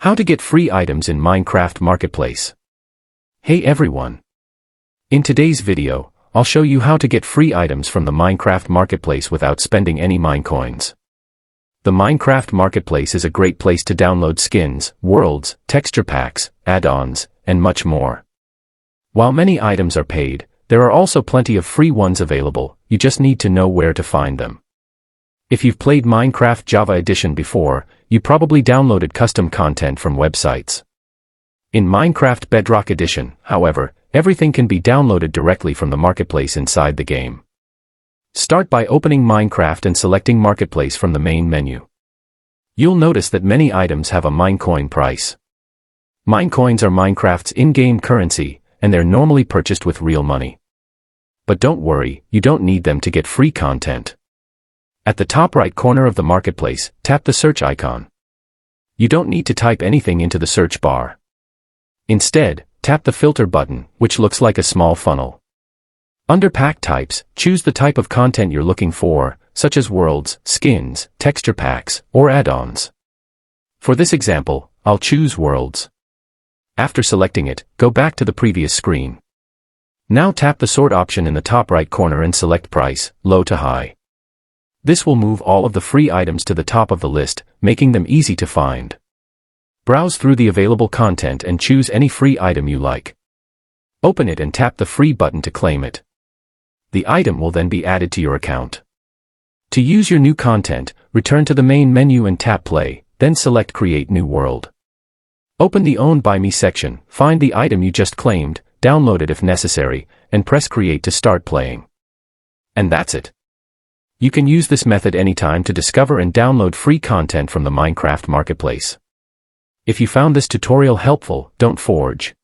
How to get free items in Minecraft Marketplace. Hey everyone! In today's video, I'll show you how to get free items from the Minecraft Marketplace without spending any Minecoins. The Minecraft Marketplace is a great place to download skins, worlds, texture packs, add-ons, and much more. While many items are paid, there are also plenty of free ones available. You just need to know where to find them. If you've played Minecraft Java Edition before, you probably downloaded custom content from websites. In Minecraft Bedrock Edition, however, everything can be downloaded directly from the marketplace inside the game. Start by opening Minecraft and selecting Marketplace from the main menu. You'll notice that many items have a Minecoin price. Minecoins are Minecraft's in-game currency, and they're normally purchased with real money. But don't worry, you don't need them to get free content. At the top right corner of the marketplace, tap the search icon. You don't need to type anything into the search bar. Instead, tap the filter button, which looks like a small funnel. Under pack types, choose the type of content you're looking for, such as worlds, skins, texture packs, or add-ons. For this example, I'll choose worlds. After selecting it, go back to the previous screen. Now tap the sort option in the top right corner and select price, low to high. This will move all of the free items to the top of the list, making them easy to find. Browse through the available content and choose any free item you like. Open it and tap the free button to claim it. The item will then be added to your account. To use your new content, return to the main menu and tap play, then select Create New World. Open the Owned by Me section, find the item you just claimed, download it if necessary, and press Create to start playing. And that's it. You can use this method anytime to discover and download free content from the Minecraft Marketplace. If you found this tutorial helpful, don't forge.